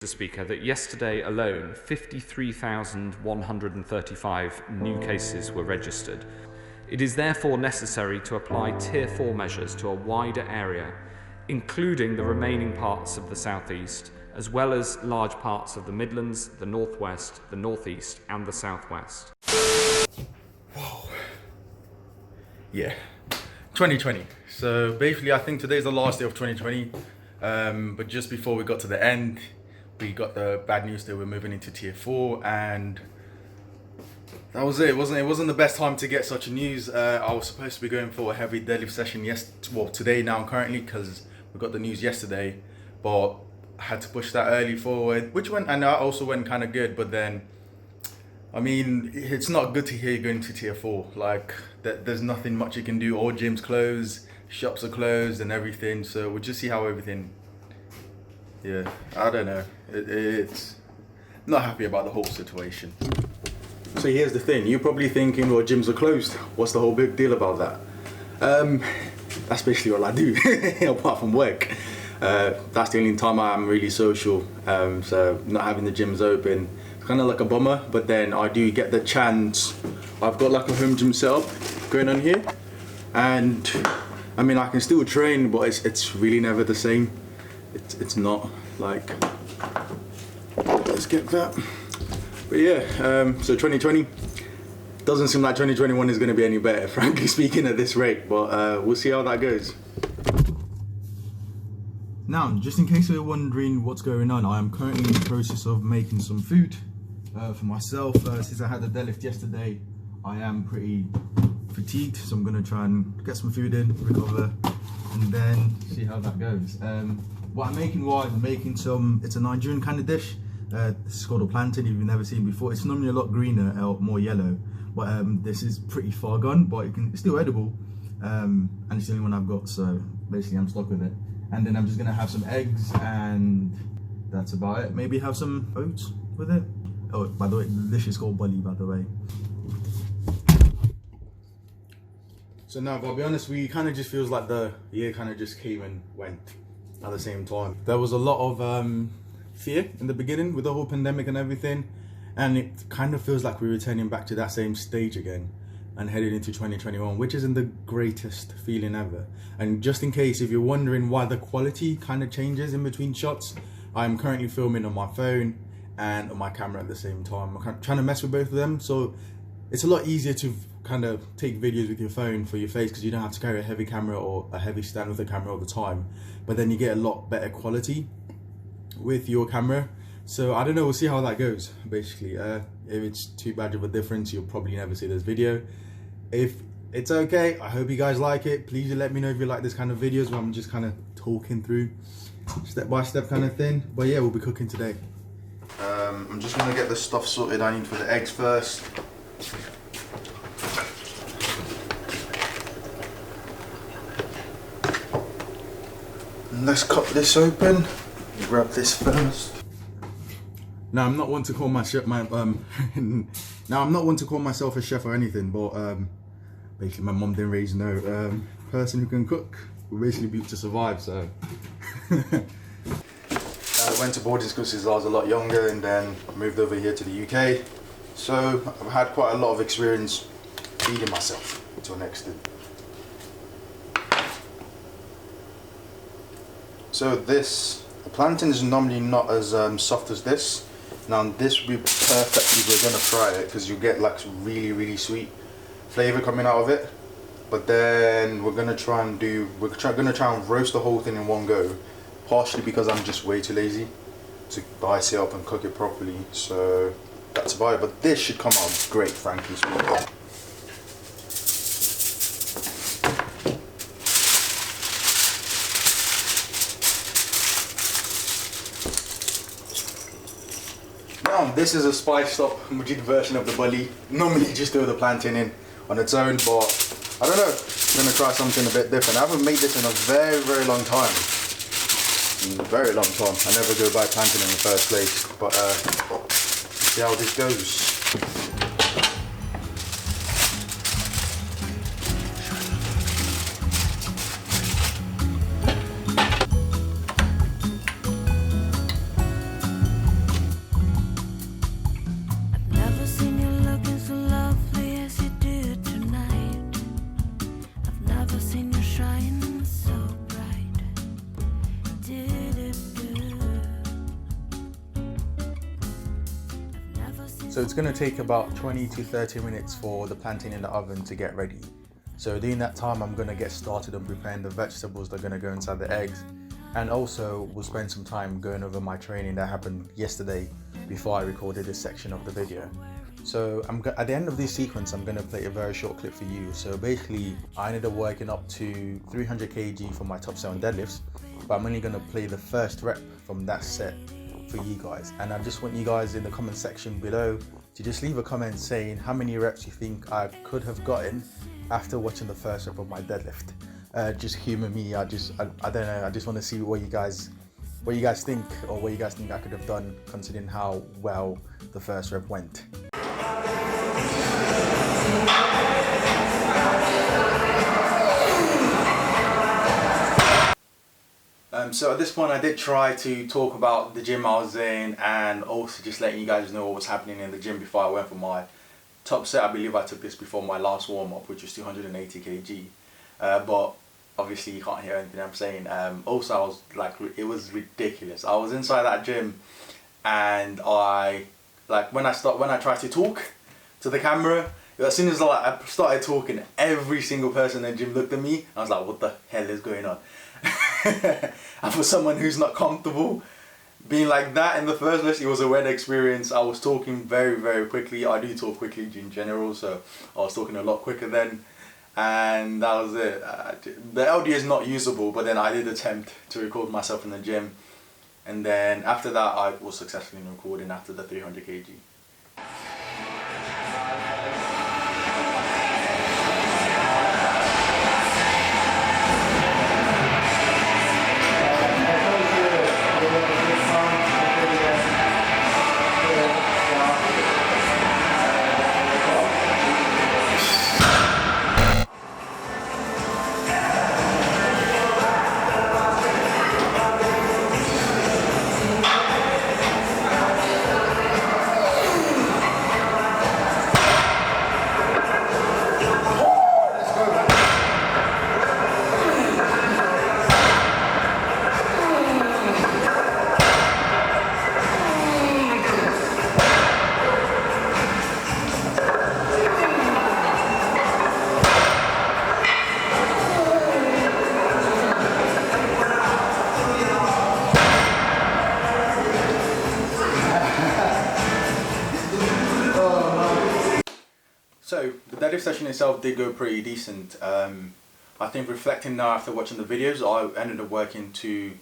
Speaker that yesterday alone 53,135 new cases were registered. It is therefore necessary to apply Tier 4 measures to a wider area, including the remaining parts of the southeast, as well as large parts of the Midlands, the northwest, the northeast and the southwest. Whoa. Yeah, 2020. So basically I think today's the last day of 2020, but just before we got to the end, we got the bad news that we're moving into Tier 4, and that was it. It wasn't the best time to get such a news. I was supposed to be going for a heavy deadlift session today now currently, because we got the news yesterday, but I had to push that early forward, and that also went kind of good. But then, I mean, it's not good to hear you're going to Tier 4. Like, there's nothing much you can do. All gyms closed, shops are closed and everything. So we'll just see how everything. Yeah, I don't know. It's not happy about the whole situation. So here's the thing. You're probably thinking, well, gyms are closed. What's the whole big deal about that? That's basically all I do, apart from work. That's the only time I'm really social. So not having the gyms open, it's kind of like a bummer. But then I do get the chance. I've got like a home gym setup going on here. And I mean, I can still train, but it's really never the same. It's not like, let's get that. But yeah, so 2020 doesn't seem like 2021 is going to be any better, frankly speaking, at this rate, but we'll see how that goes. Now, just in case you're wondering what's going on, I am currently in the process of making some food for myself. Since I had the deadlift yesterday, I am pretty fatigued, so I'm going to try and get some food in, recover, and then see how that goes. What I'm making it's a Nigerian kind of dish. This is called a plantain. If you've never seen before, it's normally a lot greener or more yellow, but this is pretty far gone, but it's still edible, and it's the only one I've got, so basically I'm stuck with it. And then I'm just gonna have some eggs, and that's about it. Maybe have some oats with it. Oh, by the way, the dish is called bully, by the way. So now, I'll be honest, we kind of just feels like the year kind of just came and went at the same time. There was a lot of fear in the beginning with the whole pandemic and everything, and it kind of feels like we're returning back to that same stage again and headed into 2021, which isn't the greatest feeling ever. And just in case if you're wondering why the quality kind of changes in between shots, I'm currently filming on my phone and on my camera at the same time. I'm trying to mess with both of them, so it's a lot easier to kind of take videos with your phone for your face, because you don't have to carry a heavy camera or a heavy stand with a camera all the time, but then you get a lot better quality with your camera. So I don't know, we'll see how that goes. Basically, if it's too bad of a difference, you'll probably never see this video. If it's okay, I hope you guys like it. Please let me know if you like this kind of videos where I'm just kind of talking through step by step kind of thing. But yeah, we'll be cooking today. I'm just gonna get the stuff sorted I need for the eggs first. Let's cut this open. Grab this first. Now, I'm not one to call myself a chef or anything, but basically my mom didn't raise no person who can cook. We're basically built to survive, so. I went to boarding school since I was a lot younger, and then I moved over here to the UK. So I've had quite a lot of experience feeding myself to an extent. So the plantain is normally not as soft as this. Now this will be perfect if we're gonna fry it, because you get like some really sweet flavor coming out of it. But then we're gonna try and roast the whole thing in one go. Partially because I'm just way too lazy to dice it up and cook it properly. So that's about it. But this should come out great, frankly speaking. This is a spiced up Mojeed version of the bully. Normally just throw the plantain in on its own, but I don't know, I'm gonna try something a bit different. I haven't made this in a very long time. Very long time. I never go buy plantain in the first place, but see how this goes. So it's going to take about 20 to 30 minutes for the plantain in the oven to get ready. So during that time, I'm going to get started on preparing the vegetables that are going to go inside the eggs. And also we'll spend some time going over my training that happened yesterday before I recorded this section of the video. So at the end of this sequence, I'm going to play a very short clip for you. So basically, I ended up working up to 300 kg for my top set on deadlifts, but I'm only going to play the first rep from that set for you guys. And I just want you guys in the comment section below to just leave a comment saying how many reps you think I could have gotten after watching the first rep of my deadlift. Just humor me. I don't know. I just want to see what you guys think, or what you guys think I could have done considering how well the first rep went. So at this point, I did try to talk about the gym I was in, and also just letting you guys know what was happening in the gym before I went for my top set. I believe I took this before my last warm-up, which was 280 kg. But obviously you can't hear anything I'm saying. Also, I was like, it was ridiculous. I was inside that gym, and when I tried to talk to the camera, as soon as I started talking, every single person in the gym looked at me. I was like, what the hell is going on? And for someone who's not comfortable being like that in the first place, it was a weird experience. I was talking very, very quickly. I do talk quickly in general, so I was talking a lot quicker then. And that was it. The audio is not usable, but then I did attempt to record myself in the gym. And then after that, I was successfully recording after the 300 kg. So the deadlift session itself did go pretty decent. I think reflecting now after watching the videos, I ended up working to,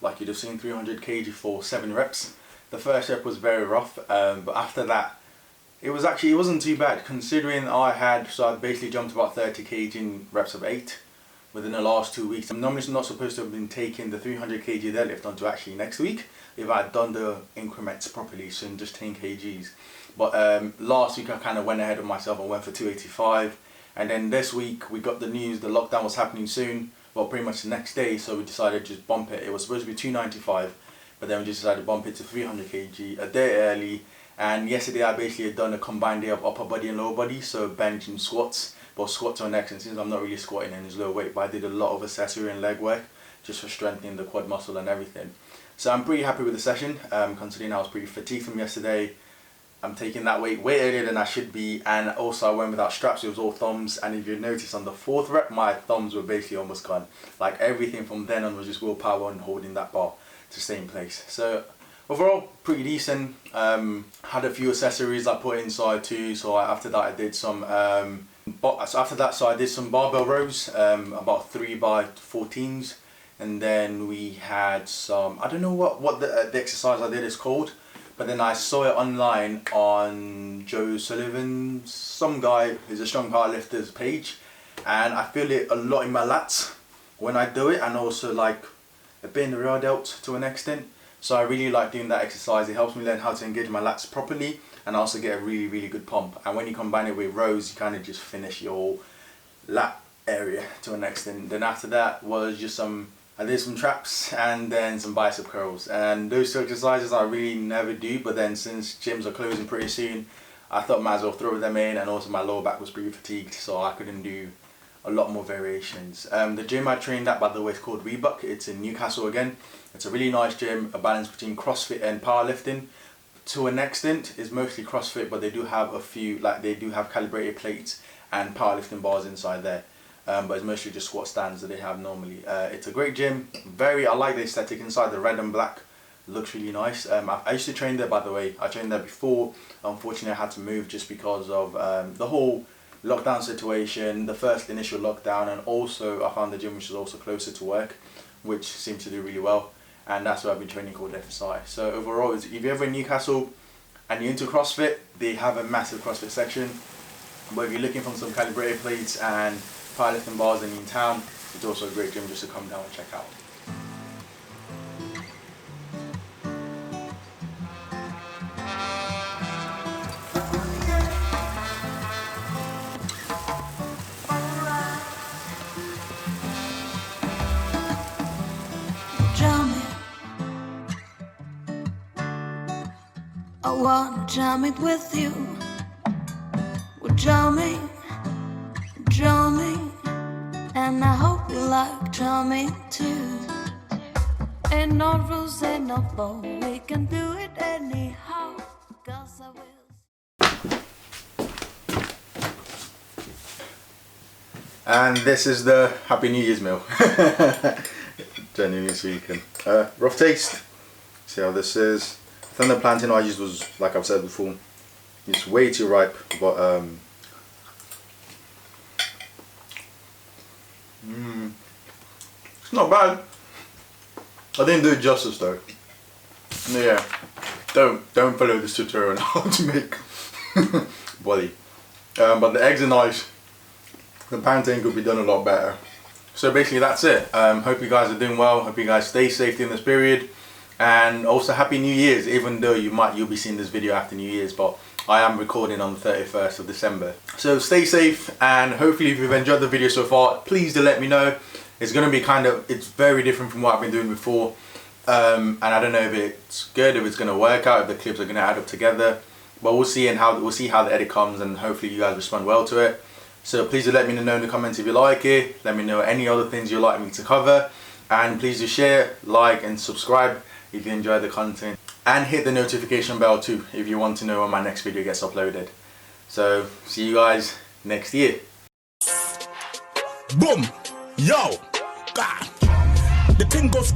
like you'd have seen, 300 kg for 7 reps. The first rep was very rough, but after that, it wasn't too bad considering I basically jumped about 30 kg in reps of 8 within the last 2 weeks. I'm normally not supposed to have been taking the 300 kg deadlift onto actually next week if I had done the increments properly, so just 10 kgs. But last week I kind of went ahead of myself and went for 285, and then this week we got the news the lockdown was happening soon, well pretty much the next day, so we decided to just bump it. It was supposed to be 295, but then we just decided to bump it to 300 kg a day early. And yesterday I basically had done a combined day of upper body and lower body, so bench and squats, but squats are next, and since I'm not really squatting and it's low weight, but I did a lot of accessory and leg work just for strengthening the quad muscle and everything. So I'm pretty happy with the session, considering I was pretty fatigued from yesterday. I'm taking that weight way earlier than I should be, and also I went without straps. It was all thumbs, and if you notice on the 4th rep, my thumbs were basically almost gone. Like everything from then on was just willpower and holding that bar to stay in place. So overall, pretty decent. Had a few accessories I put inside too. So after that I did some I did some barbell rows, about 3x14s, and then we had some, I don't know what the exercise I did is called, but then I saw it online on Joe Sullivan, some guy who's a strong powerlifter's page, and I feel it a lot in my lats when I do it, and also like a bit in the rear delt to an extent. So I really like doing that exercise. It helps me learn how to engage my lats properly, and I also get a really, really good pump. And when you combine it with rows, you kind of just finish your lat area to an extent. Then after that was just I did some traps and then some bicep curls, and those two exercises I really never do, but then since gyms are closing pretty soon, I thought I might as well throw them in, and also my lower back was pretty fatigued, so I couldn't do a lot more variations. The gym I trained at, by the way, is called Reebok. It's in Newcastle again. It's a really nice gym, a balance between CrossFit and powerlifting. to an extent is mostly CrossFit, but they do have a few, like they do have calibrated plates and powerlifting bars inside there. But it's mostly just squat stands that they have normally. It's a great gym. I like the aesthetic inside. The red and black looks really nice. I used to train there, by the way. I trained there before. Unfortunately, I had to move just because of the whole lockdown situation, the first initial lockdown, and also I found the gym which is also closer to work, which seems to do really well. And that's why I've been training called FSI. So overall, if you're ever in Newcastle and you're into CrossFit, they have a massive CrossFit section. But if you're looking for some calibrated plates and powerlifting bars and in town, it's also a great gym just to come down and check out. I wanna jam it with you. We're jamming, and I hope you like jamming too. Ain't no rules, ain't no law, we can do it anyhow, 'cause I will. And this is the Happy New Year's meal. Genuinely speaking. Rough taste. See how this is. I think the plantain I used was, like I've said before, it's way too ripe, but it's not bad. I didn't do it justice though. Yeah, don't follow this tutorial on how to make body. But the eggs are nice. The plantain could be done a lot better. So basically that's it. Hope you guys are doing well. Hope you guys stay safe in this period. And also Happy New Year's, even though you'll be seeing this video after New Year's, but I am recording on the 31st of December. So stay safe, and hopefully if you've enjoyed the video so far, please do let me know. It's going to be it's very different from what I've been doing before. And I don't know if it's good, if it's going to work out, if the clips are going to add up together. But we'll see, we'll see how the edit comes, and hopefully you guys respond well to it. So please do let me know in the comments if you like it. Let me know any other things you'd like me to cover. And please do share, like and subscribe if you enjoy the content, and hit the notification bell too if you want to know when my next video gets uploaded. So see you guys next year. Boom, yo, God. The thing goes